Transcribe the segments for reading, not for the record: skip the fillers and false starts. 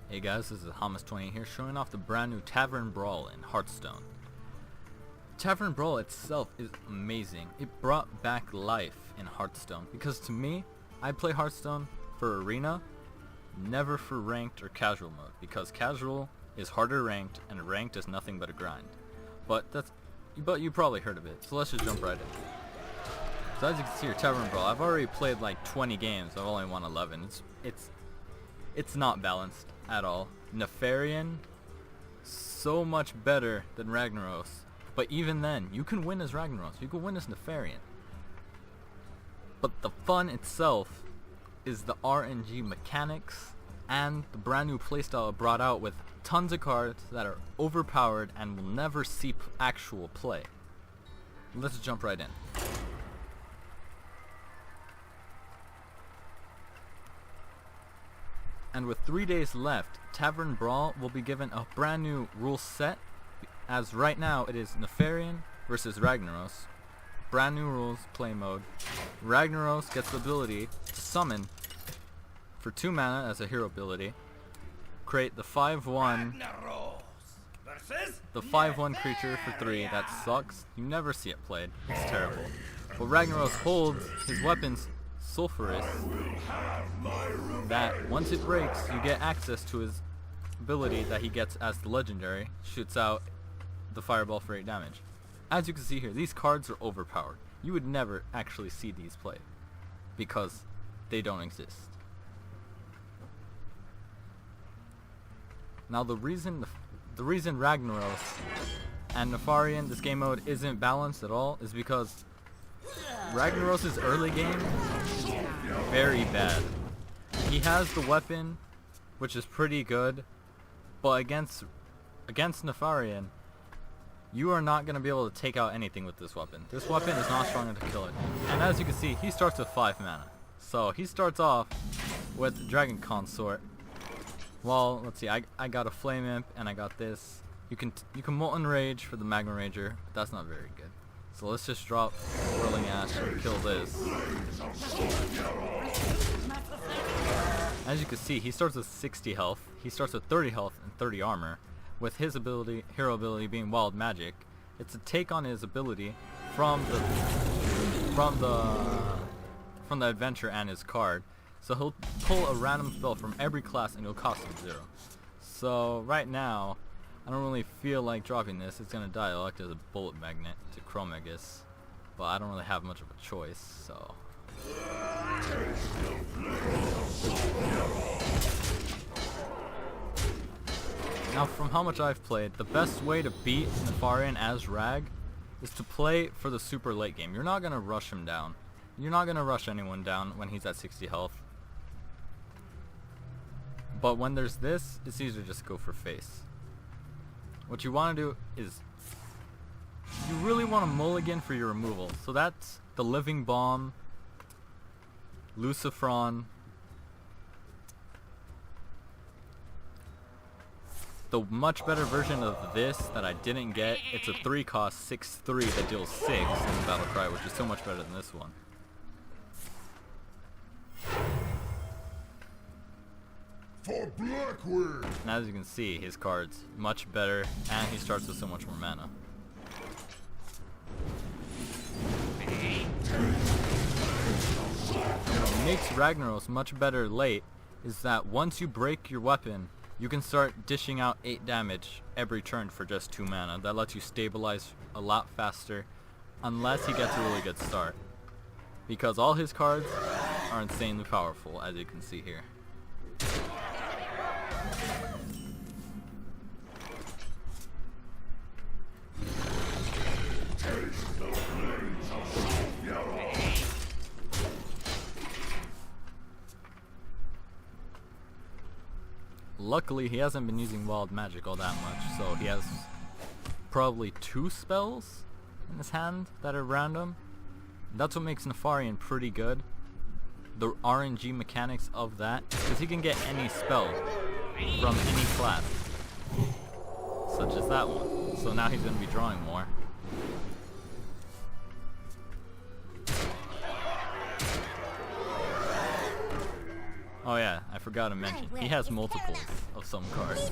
Hey guys, this is Jamez28 here, showing off the brand new Tavern Brawl in Hearthstone. Tavern Brawl itself is amazing. It brought back life in Hearthstone, because to me, I play Hearthstone for arena, never for ranked or casual mode, because casual is harder ranked and ranked is nothing but a grind. But you probably heard of it, so let's just jump right in. So as you can see here, Tavern Brawl, I've already played like 20 games, I've only won 11. It's not balanced at all. Nefarion, so much better than Ragnaros. But even then, you can win as Ragnaros, you can win as Nefarion. But the fun itself is the RNG mechanics and the brand new playstyle it brought out with tons of cards that are overpowered and will never see actual play. Let's jump right in. And with 3 days left, Tavern Brawl will be given a brand new rule set, as right now it is Nefarion versus Ragnaros. Brand new rules, play mode. Ragnaros gets the ability to summon for 2 mana as a hero ability. Create the 5/1 creature for 3. That sucks. You never see it played. It's terrible. But Ragnaros holds his weapons sulfurous, that once it breaks you get access to his ability that he gets as the legendary, shoots out the fireball for 8 damage. As you can see here, these cards are overpowered. You would never actually see these played because they don't exist. Now the reason Ragnaros and Nefarion, this game mode, isn't balanced at all is because Ragnaros' early game is very bad. He has the weapon, which is pretty good, but against Nefarion, you are not going to be able to take out anything with this weapon. This weapon is not strong enough to kill it. And as you can see, he starts with 5 mana. So he starts off with Dragon Consort. Well, let's see, I got a Flame Imp and I got this. You can Molten Rage for the Magma Rager, but that's not very good. So let's just drop Whirling Ash and kill this. As you can see, he starts with 60 health. He starts with 30 health and 30 armor, with his hero ability being Wild Magic. It's a take on his ability from the adventure and his card. So he'll pull a random spell from every class and it'll cost him 0. So right now, I don't really feel like dropping this. It's gonna die. I'll act as a bullet magnet to Chromagus, but I don't really have much of a choice, so. Now from how much I've played, the best way to beat Nefarion as Rag is to play for the super late game. You're not gonna rush him down. You're not gonna rush anyone down when he's at 60 health. But when there's this, it's easier to just go for face. What you want to do is, you really want to mulligan for your removal. So that's the Living Bomb, Lucifron, the much better version of this that I didn't get. It's a 3 cost 6/3 that deals 6 in the Battle Cry, which is so much better than this one. For Blackwood. And as you can see, his card's much better, and he starts with so much more mana. What makes Ragnaros much better late is that once you break your weapon, you can start dishing out 8 damage every turn for just 2 mana. That lets you stabilize a lot faster, unless he gets a really good start. Because all his cards are insanely powerful, as you can see here. Luckily, he hasn't been using Wild Magic all that much, so he has probably 2 spells in his hand that are random. That's what makes Nefarion pretty good. The RNG mechanics of that, because he can get any spell from any class, such as that one. So now he's going to be drawing more. Oh yeah, I forgot to mention, he has multiples of some cards.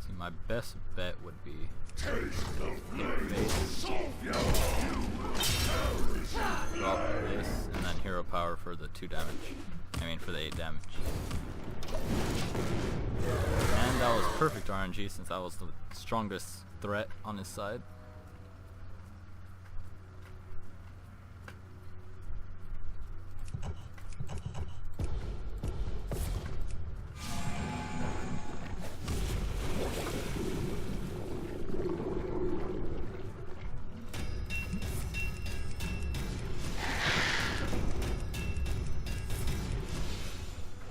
See, my best bet would be drop this, and then hero power for the 2 damage. I mean for the 8 damage. And that was perfect RNG since that was the strongest threat on his side.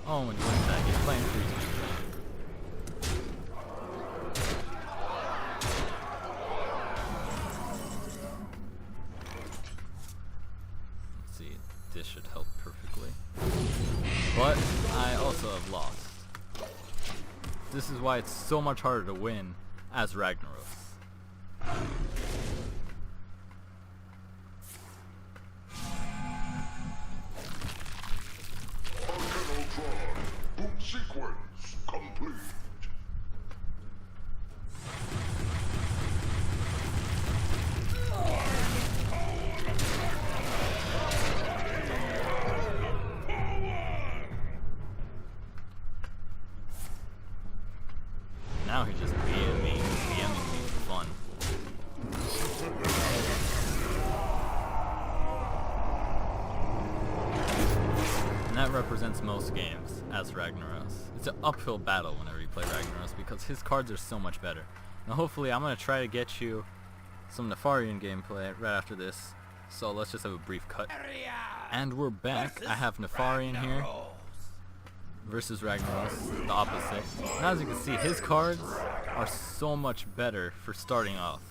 Oh, and look at that, he's playing 3 times. Let's see, this should help perfectly. But I also have lost. This is why it's so much harder to win as Ragnaros. Sequence complete. Now he's just BMing me for fun. And that represents most games as Ragnaros. It's an uphill battle whenever you play Ragnaros because his cards are so much better. Now hopefully I'm going to try to get you some Nefarion gameplay right after this. So let's just have a brief cut. And we're back. I have Nefarion here versus Ragnaros, the opposite. And as you can see, his cards are so much better for starting off.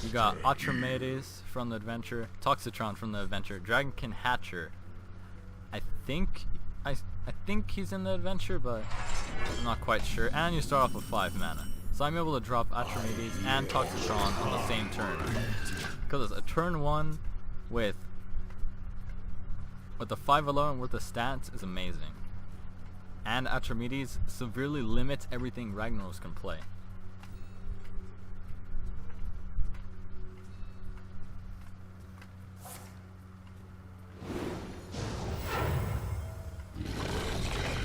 We got Jamez from the adventure, Toxitron from the adventure, Dragonkin Hatcher. I think he's in the adventure, but I'm not quite sure. And you start off with 5 mana. So I'm able to drop Jamez and Toxitron on the same turn. Because it's a turn 1 with the 5-11 worth of stats is amazing. And Jamez severely limits everything Ragnaros can play.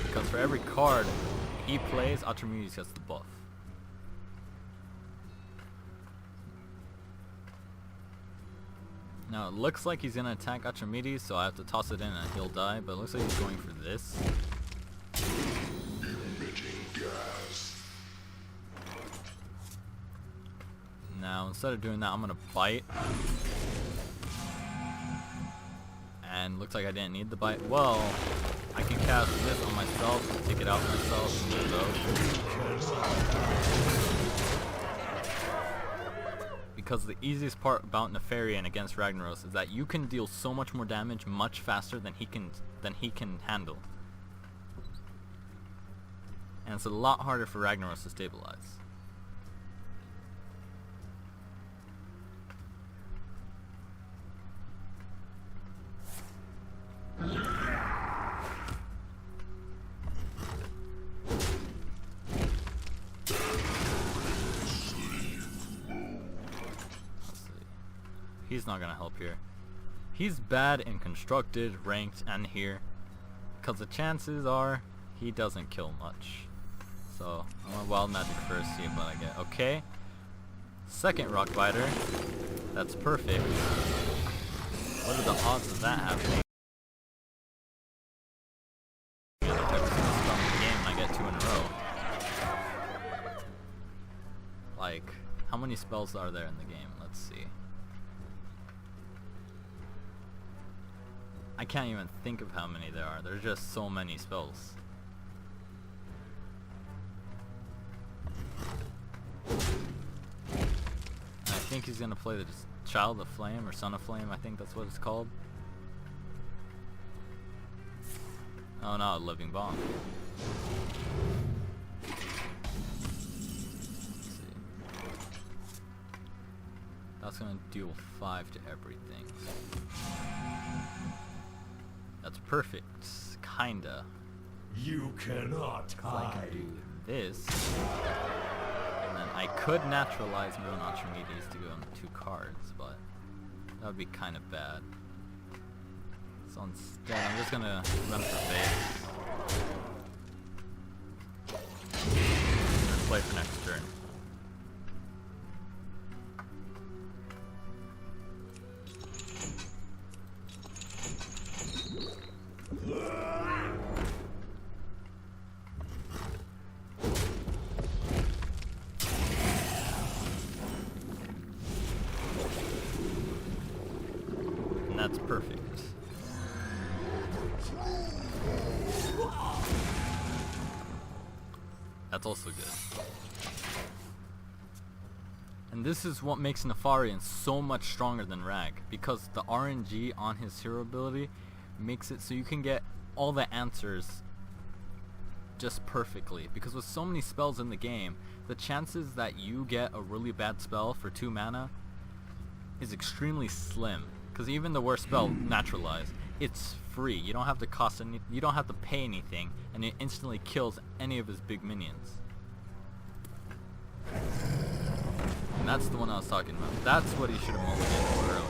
Because for every card he plays, Jamez gets the buff. Now it looks like he's gonna attack Jamez, so I have to toss it in and he'll die, but it looks like he's going for this. Emitting gas. Now instead of doing that, I'm gonna bite. And looks like I didn't need the bite. Well, I can cast this on myself, take it out myself, and because the easiest part about Nefarion against Ragnaros is that you can deal so much more damage much faster than he can handle. And it's a lot harder for Ragnaros to stabilize. He's not gonna help here. He's bad in constructed, ranked, and here, because the chances are he doesn't kill much. So I'm gonna wild magic first, see what I get. Okay, second rock biter. That's perfect. What are the odds of that happening? Every single spell in the game, and I get 2 in a row. Like, how many spells are there in the game? Let's see. I can't even think of how many there are. There's just so many spells. I think he's gonna play the Child of Flame or Son of Flame. I think that's what it's called. Oh no, Living Bomb. That's gonna deal 5 to everything. That's perfect, kinda. You cannot I can hide. do this, and then I could naturalize Moon Archimedes to go on 2 cards, but that would be kind of bad. So instead, I'm just gonna run for base. And play for next turn. And that's perfect. That's also good. And this is what makes Nefarion so much stronger than Rag, because the RNG on his hero ability makes it so you can get all the answers just perfectly. Because with so many spells in the game, the chances that you get a really bad spell for 2 mana is extremely slim. Because even the worst spell, Naturalize, it's free. You don't have to you don't have to pay anything, and it instantly kills any of his big minions. And that's the one I was talking about. That's what he should have mulliganed for earlier.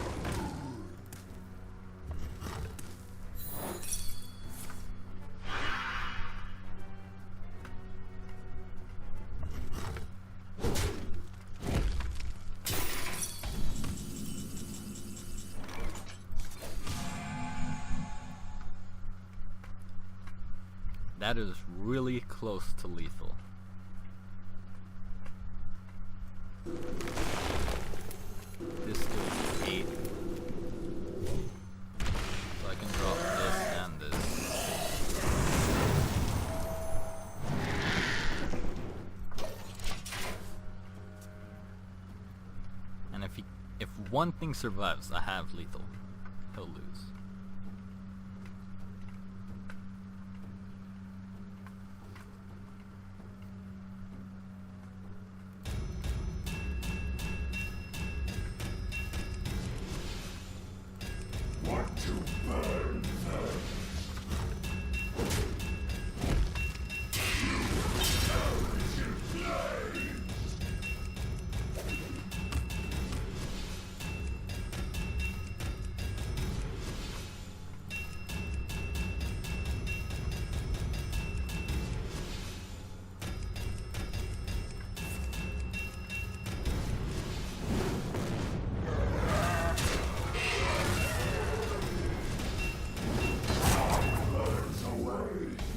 That is really close to lethal. This goes 8. So I can drop this and this. And if one thing survives, I have lethal. He'll lose. Want to burn first?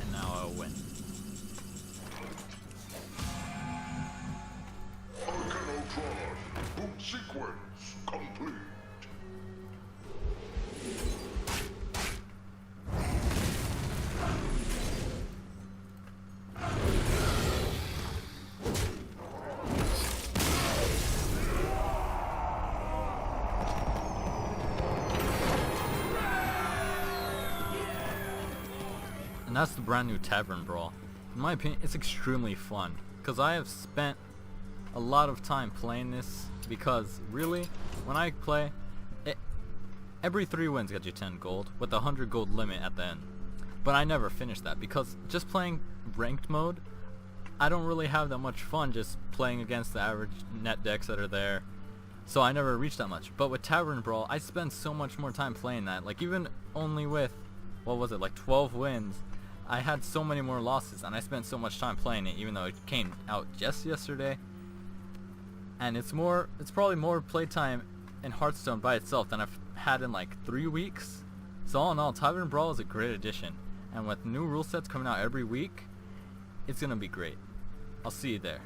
And now I'll win. Organotron. Boot sequence complete. And that's the brand new Tavern Brawl. In my opinion, it's extremely fun, because I have spent a lot of time playing this, because really, when I play, every 3 wins get you 10 gold, with a 100 gold limit at the end. But I never finish that, because just playing ranked mode, I don't really have that much fun just playing against the average net decks that are there. So I never reach that much. But with Tavern Brawl, I spend so much more time playing that. Like even only with, what was it, like 12 wins, I had so many more losses, and I spent so much time playing it, even though it came out just yesterday. And it's probably more playtime in Hearthstone by itself than I've had in like 3 weeks. So all in all, Tavern Brawl is a great addition, and with new rule sets coming out every week, it's gonna be great. I'll see you there.